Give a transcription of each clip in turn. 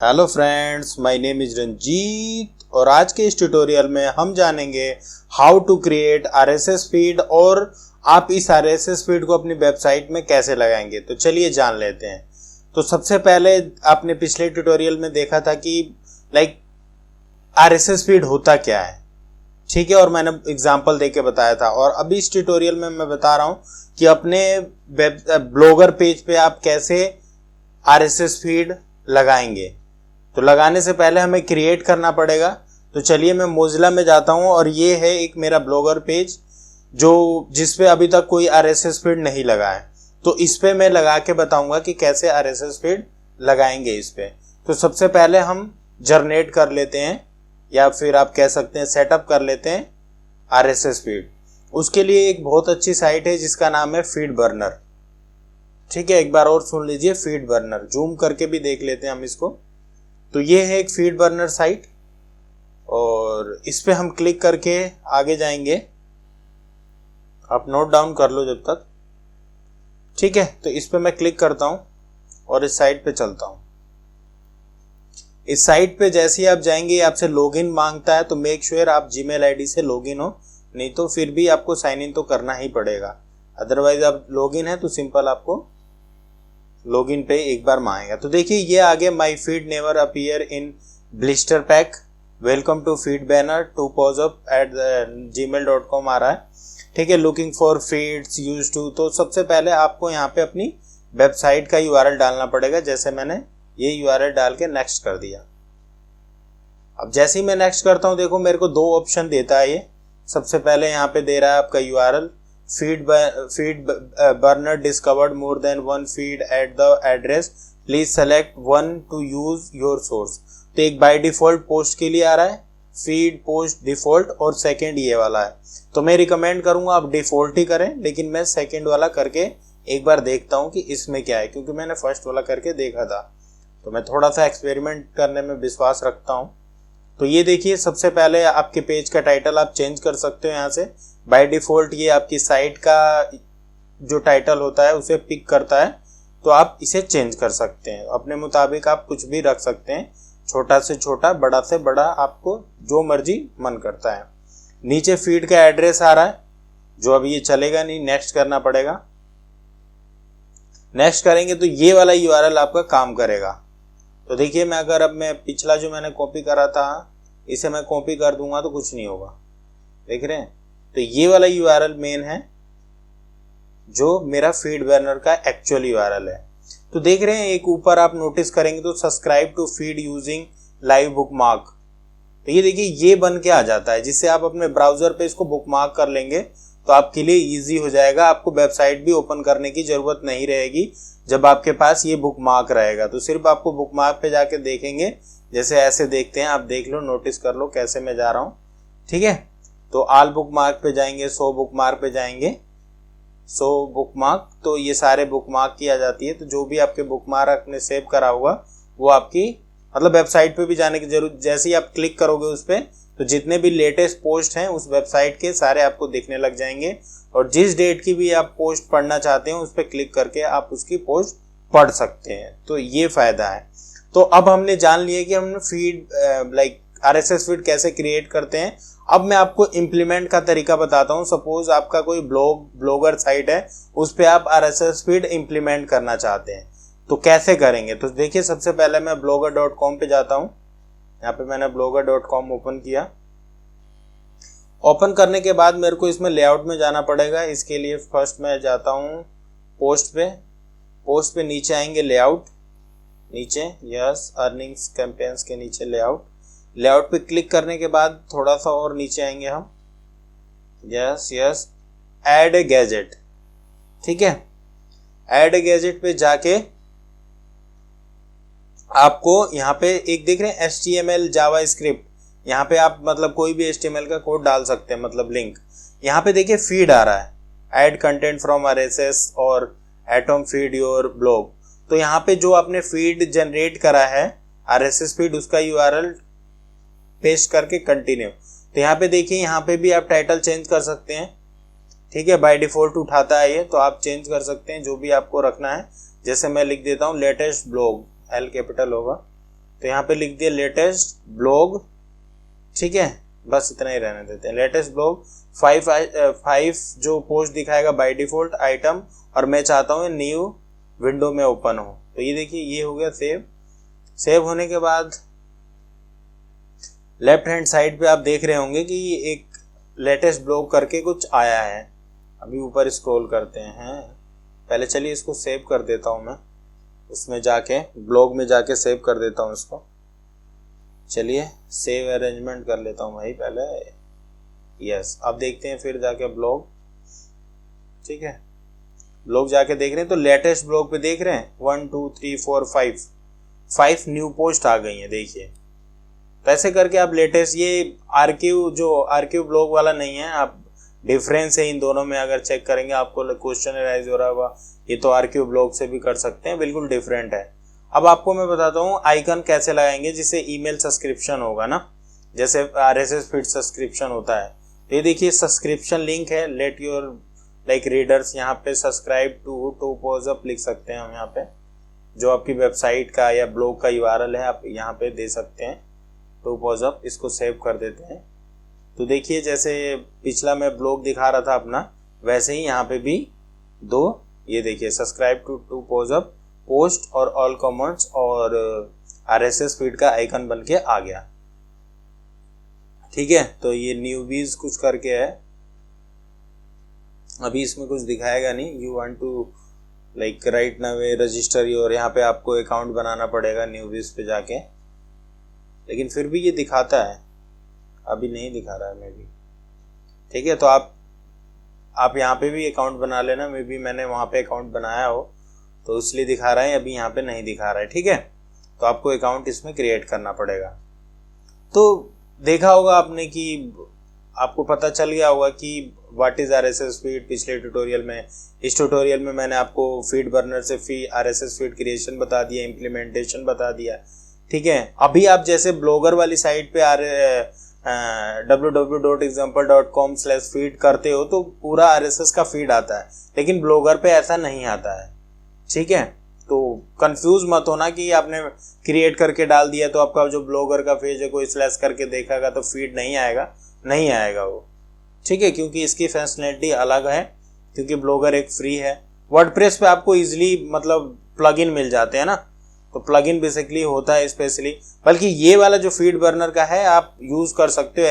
Hello friends, my name is Ranjit और आज के इस ट्यूटोरियल में हम जानेंगे how to create RSS feed और आप इस आरएसएस फीड को अपनी वेबसाइट में कैसे लगाएंगे। तो चलिए जान लेते हैं। तो सबसे पहले आपने पिछले ट्यूटोरियल में देखा था कि आरएसएस फीड होता क्या है, ठीक है, और मैंने एग्जांपल देके बताया था। और अभी इस ट्यूटोरियल में मैं बता रहा हूँ कि अपने वेब ब्लॉगर पेज पे आप कैसे आरएसएस फीड लगाएंगे। तो लगाने से पहले हमें क्रिएट करना पड़ेगा। तो चलिए मैं मोजिला में जाता हूं और ये है एक मेरा ब्लॉगर पेज जिस पे अभी तक कोई आरएसएस फीड नहीं लगा है। तो इस पे मैं लगा के बताऊंगा कि कैसे आरएसएस फीड लगाएंगे इस पे। तो सबसे पहले हम जनरेट कर लेते हैं या फिर आप कह सकते हैं सेटअप कर लेते हैं आरएसएस फीड। उसके लिए एक बहुत अच्छी साइट है जिसका नाम है फीड बर्नर, ठीक है। एक बार और सुन लीजिए, फीड बर्नर। जूम करके भी देख लेते हैं हम इसको। तो ये है एक फीड बर्नर साइट और इस पे हम क्लिक करके आगे जाएंगे। आप नोट डाउन कर लो जब तक, ठीक है। तो इस पे मैं क्लिक करता हूं और इस साइट पे चलता हूं। इस साइट पे जैसे ही आप जाएंगे आपसे लॉगिन मांगता है, तो मेक श्योर आप जीमेल आईडी से लॉगिन हो, नहीं तो फिर भी आपको साइन इन तो करना ही पड़ेगा। अदरवाइज आप लॉगिन है तो सिंपल आपको लॉगिन पे एक बार मांगेगा। तो देखिए ये आगे my feed never appear in blister pack, welcome to feed banner to pause up at gmail.com आ रहा है, ठीक है। Looking for feeds use to. तो सबसे पहले आपको यहाँ पे अपनी वेबसाइट का यूआरएल डालना पड़ेगा। जैसे मैंने ये यूआरएल डाल के नेक्स्ट कर दिया। अब जैसे ही मैं नेक्स्ट करता हूँ, देखो मेरे को दो ऑप्शन देता है ये। सबसे पहले यहाँ पे दे रहा है आपका URL, feed burner discovered more than one feed at the address, please select one two use your source. तो एक बाय डिफॉल्ट पोस्ट के लिए आ रहा है, फीड पोस्ट डिफॉल्ट, और सेकंड ये वाला है। तो मैं रिकमेंड करूंगा आप डिफॉल्ट ही करें, लेकिन मैं सेकंड वाला करके एक बार देखता हूं कि इसमें क्या है, क्योंकि मैंने फर्स्ट वाला करके देखा था। तो मैं थोड़ा सा एक्सपेरिमेंट करने में विश्वास रखता हूं। तो ये देखिए, सबसे पहले आपके पेज का टाइटल आप चेंज कर सकते हो यहाँ से। बाय डिफॉल्ट ये आपकी साइट का जो टाइटल होता है उसे पिक करता है, तो आप इसे चेंज कर सकते हैं अपने मुताबिक। आप कुछ भी रख सकते हैं, छोटा से छोटा, बड़ा से बड़ा, आपको जो मर्जी मन करता है। नीचे फीड का एड्रेस आ रहा है, जो अभी ये चलेगा नहीं, नेक्स्ट करना पड़ेगा। नेक्स्ट करेंगे तो ये वाला यूआरएल आपका काम करेगा। तो देखिए मैं अगर अब मैं पिछला जो मैंने कॉपी करा था इसे मैं कॉपी कर दूंगा तो कुछ नहीं होगा, देख रहे हैं। तो ये वाला यूआरएल मेन है जो मेरा फीड बर्नर का एक्चुअल यूआरएल है। तो देख रहे हैं एक ऊपर आप नोटिस करेंगे तो subscribe to feed using live bookmark. तो ये देखिए ये बन के आ जाता है, जिससे आप अपने ब्राउजर पे इसको बुकमार्क कर लेंगे तो आपके लिए इजी हो जाएगा। आपको वेबसाइट भी ओपन करने की जरूरत नहीं रहेगी जब आपके पास ये बुकमार्क रहेगा। तो सिर्फ आपको बुकमार्क पे जाके देखेंगे, जैसे ऐसे देखते हैं आप, देख लो, नोटिस कर लो कैसे मैं जा रहा हूँ, ठीक है। तो ऑल बुकमार्क पे जाएंगे, शो बुकमार्क पे जाएंगे, शो बुकमार्क, तो ये सारे बुकमार्क की आ जाती है। तो जो भी आपके बुकमार्क आपने सेव करा होगा वो आपकी मतलब वेबसाइट पे भी जाने की जरूरत, जैसे ही आप क्लिक करोगे उस पर तो जितने भी लेटेस्ट पोस्ट हैं उस वेबसाइट के सारे आपको दिखने लग जाएंगे। और जिस डेट की भी आप पोस्ट पढ़ना चाहते हैं उस पर क्लिक करके आप उसकी पोस्ट पढ़ सकते हैं। तो ये फायदा है। तो अब हमने जान लिया कि हम फीड आरएसएस फीड कैसे क्रिएट करते हैं। अब मैं आपको इम्प्लीमेंट का तरीका बताता हूँ। सपोज आपका कोई ब्लॉगर साइट है, उस पर आप आरएसएस फीड इम्प्लीमेंट करना चाहते हैं, तो कैसे करेंगे। तो देखिए सबसे पहले मैं blogger.com पे जाता हूँ। यहाँ पे मैंने blogger.com ओपन किया। ओपन करने के बाद मेरे को इसमें लेआउट में जाना पड़ेगा। इसके लिए फर्स्ट मैं जाता हूँ पोस्ट पे नीचे आएंगे लेआउट, नीचे यस अर्निंग्स कैंपेन्स के नीचे लेआउट पे क्लिक करने के बाद थोड़ा सा और नीचे आएंगे हम, यस ऐड ए गैजेट, ठीक है। ऐड ए गैजेट पे जाके आपको यहाँ पे एक देख रहे हैं HTML जावास्क्रिप्ट, यहाँ पे आप मतलब कोई भी HTML का कोड डाल सकते हैं, मतलब लिंक। यहाँ पे देखिए फीड आ रहा है, ऐड कंटेंट फ्रॉम आरएसएस और एटम फीड योर ब्लॉग। तो यहाँ पे जो आपने फीड जनरेट करा है आरएसएस फीड, उसका यूआरएल पेस्ट करके कंटिन्यू। तो यहाँ पे देखिए, यहाँ पे भी आप टाइटल चेंज कर सकते हैं, ठीक है। बाय डिफॉल्ट उठाता है ये, तो आप चेंज कर सकते हैं जो भी आपको रखना है। जैसे मैं लिख देता हूँ लेटेस्ट ब्लॉग, एल कैपिटल होगा, तो यहाँ पे लिख दिया लेटेस्ट ब्लॉग, ठीक है, बस इतना ही रहने देते हैं। लेटेस्ट ब्लॉग 5 जो पोस्ट दिखाएगा बाय डिफॉल्ट आइटम, और मैं चाहता हूँ न्यू विंडो में ओपन हो। तो ये देखिए ये हो गया सेव। सेव होने के बाद लेफ्ट हैंड साइड पे आप देख रहे होंगे कि एक लेटेस्ट ब्लॉग करके कुछ आया है। अभी ऊपर स्क्रॉल करते हैं, पहले चलिए इसको सेव कर देता हूँ मैं, उसमें जाके ब्लॉग में जाके सेव कर देता हूँ इसको। चलिए सेव अरेंजमेंट कर लेता हूँ भाई पहले, यस। अब देखते हैं फिर जाके ब्लॉग, ठीक है, ब्लॉग जाके देख रहे हैं तो लेटेस्ट ब्लॉग पे देख रहे हैं 1 2 3 4 5 न्यू पोस्ट आ गई हैं, देखिए। तो ऐसे करके आप लेटेस्ट, ये आर्क्यू ब्लॉग वाला नहीं है, आप डिफरेंस है इन दोनों में अगर चेक करेंगे आपको क्वेश्चन राइज हो रहा होगा, ये तो आर्क्यू ब्लॉग से भी कर सकते हैं, बिल्कुल डिफरेंट है। अब आपको मैं बताता हूँ आइकन कैसे लगाएंगे जिससे ईमेल सब्सक्रिप्शन होगा ना, जैसे RSS फीड सब्सक्रिप्शन होता है। तो ये देखिए सब्सक्रिप्शन लिंक है, लेट योर लाइक रीडर्स, यहाँ पे सब्सक्राइब टू पोजअप लिख सकते हैं हम, यहाँ पे जो आपकी वेबसाइट का या ब्लॉग का URL है आप यहाँ पे दे सकते हैं टू पोजअप। इसको सेव कर देते हैं। तो देखिए जैसे पिछला मैं ब्लॉग दिखा रहा था अपना, वैसे ही यहाँ पे भी दो, ये देखिए सब्सक्राइब टू पोजअप, पोस्ट और ऑल कमेंट्स और RSS फीड का आइकन बन के आ गया, ठीक है। तो ये न्यूबीज कुछ करके है, अभी इसमें कुछ दिखाएगा नहीं। You want to like right now register your, यहाँ पे आपको अकाउंट बनाना पड़ेगा न्यूबीज पे जाके, लेकिन फिर भी ये दिखाता है, अभी नहीं दिखा रहा है मे बी, ठीक है। तो आप यहाँ पे भी अकाउंट बना लेना, मे बी मैंने वहाँ पे अकाउंट बनाया हो तो इसलिए दिखा रहा है, अभी यहाँ पे नहीं दिखा रहा है, ठीक है। तो आपको अकाउंट इसमें क्रिएट करना पड़ेगा। तो देखा होगा आपने कि आपको पता चल गया होगा कि व्हाट इज RSS फीड पिछले ट्यूटोरियल में। इस ट्यूटोरियल में मैंने आपको फीड बर्नर से RSS फीड क्रिएशन बता दिया, इम्प्लीमेंटेशन बता दिया, ठीक है। अभी आप जैसे ब्लॉगर वाली साइट पे www.example.com/feed करते हो तो पूरा RSS का फीड आता है, लेकिन ब्लॉगर पे ऐसा नहीं आता है, ठीक है। तो कंफ्यूज मत होना कि आपने क्रिएट करके डाल दिया तो आपका जो ब्लॉगर का पेज है कोई स्लैश करके देखेगा तो फीड नहीं आएगा वो, ठीक है, क्योंकि इसकी फंक्शनैलिटी अलग है, क्योंकि ब्लॉगर एक फ्री है। वर्डप्रेस पे आपको इजीली मतलब प्लगइन मिल जाते हैं ना, तो प्लगइन बेसिकली होता है स्पेशली, बल्कि ये वाला जो फीड बर्नर का है आप यूज कर सकते हो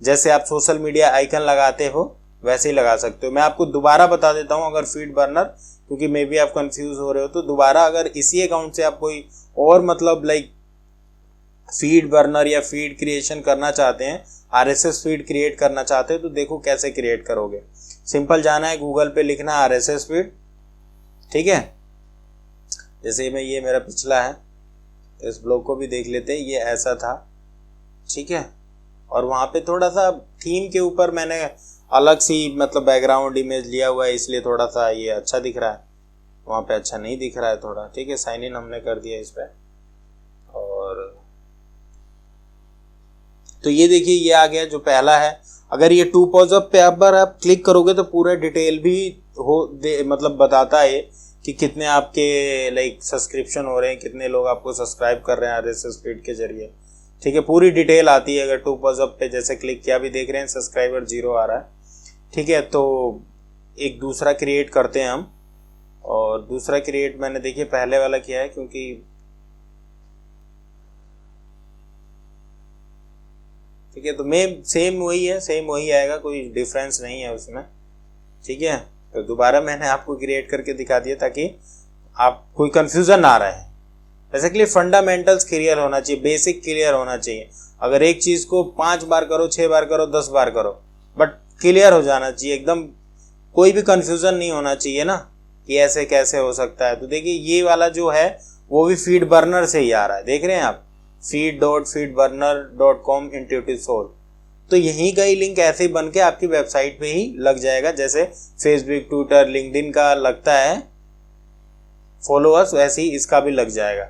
जैसे आप सोशल मीडिया आइकन लगाते हो वैसे ही लगा सकते हो। मैं आपको दोबारा बता देता हूँ, अगर फीड बर्नर, क्योंकि मे बी आप कंफ्यूज हो रहे हो, तो दोबारा अगर इसी अकाउंट से आप कोई और मतलब लाइक फीड बर्नर या फीड क्रिएशन करना चाहते हैं, RSS फीड क्रिएट करना चाहते हो, तो देखो कैसे क्रिएट करोगे। सिंपल जाना है गूगल पे, लिखना RSS फीड, ठीक है। जैसे मैं, ये मेरा पिछला है, इस ब्लॉग को भी देख लेते हैं, ये ऐसा था, ठीक है। और वहाँ पे थोड़ा सा थीम के ऊपर मैंने अलग सी मतलब बैकग्राउंड इमेज लिया हुआ है, इसलिए थोड़ा सा ये अच्छा दिख रहा है, वहाँ पे अच्छा नहीं दिख रहा है थोड़ा, ठीक है। साइन इन हमने कर दिया इस पर, और तो ये देखिए ये आ गया जो पहला है। अगर ये टू पोजअप पे आप क्लिक करोगे तो पूरा डिटेल भी मतलब बताता है कि कितने आपके लाइक सब्सक्रिप्शन हो रहे हैं, कितने लोग आपको सब्सक्राइब कर रहे हैं RSS फीड के जरिए, ठीक है, पूरी डिटेल आती है। अगर टू पोजअप पे जैसे क्लिक किया, भी देख रहे हैं सब्सक्राइबर 0 आ रहा है, ठीक है। तो एक दूसरा क्रिएट करते हैं हम, और दूसरा क्रिएट मैंने देखिए पहले वाला किया है, क्योंकि ठीक है, तो मैं सेम वही आएगा, कोई डिफरेंस नहीं है उसमें, ठीक है। तो दोबारा मैंने आपको क्रिएट करके दिखा दिया ताकि आप कोई कंफ्यूजन ना रहे। बेसिकली फंडामेंटल्स क्लियर होना चाहिए, बेसिक क्लियर होना चाहिए। अगर एक चीज को 5 बार करो, 6 बार करो, 10 बार करो, बट क्लियर हो जाना चाहिए एकदम, कोई भी कंफ्यूजन नहीं होना चाहिए ना कि ऐसे कैसे हो सकता है। तो देखिए ये वाला जो है वो भी फीड बर्नर से ही आ रहा है, देख रहे हैं आप, feed.feedburner.com intuitive soul। तो यहीं का ही लिंक ऐसे ही बन के आपकी वेबसाइट पे ही लग जाएगा, जैसे फेसबुक, ट्विटर, लिंक्डइन का लगता है फॉलोअर्स, वैसे ही इसका भी लग जाएगा।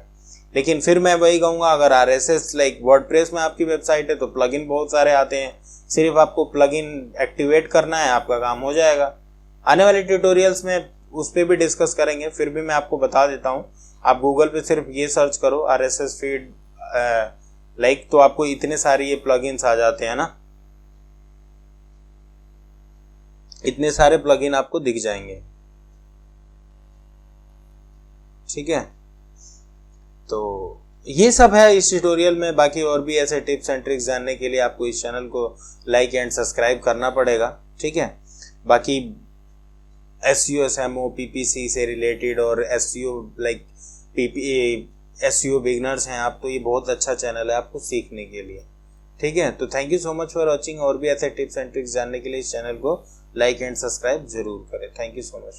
लेकिन फिर मैं वही कहूँगा, अगर RSS लाइक वर्डप्रेस में आपकी वेबसाइट है तो प्लगइन बहुत सारे आते हैं, सिर्फ आपको प्लगइन एक्टिवेट करना है, आपका काम हो जाएगा। आने वाले ट्यूटोरियल्स में उस पर भी डिस्कस करेंगे, फिर भी मैं आपको बता देता हूँ, आप गूगल पे सिर्फ ये सर्च करो RSS फीड लाइक तो आपको इतने सारे ये प्लगइन्स आ जाते हैं ना, इतने सारे प्लगइन आपको दिख जाएंगे। ठीक है, तो ये सब है इस ट्यूटोरियल में। बाकी और भी ऐसे टिप्स एंड ट्रिक्स जानने के लिए आपको इस चैनल को लाइक एंड सब्सक्राइब करना पड़ेगा। ठीक है, बाकी SEO SMO PPC से रिलेटेड और SEO लाइक SEO बिगनर्स हैं आप, तो ये बहुत अच्छा चैनल है आपको सीखने के लिए। ठीक है, तो thank you so much for watching. और भी ऐसे टिप्स एंड ट्रिक्स जानने के लिए इस चैनल को लाइक एंड सब्सक्राइब जरूर करें। Thank you so much.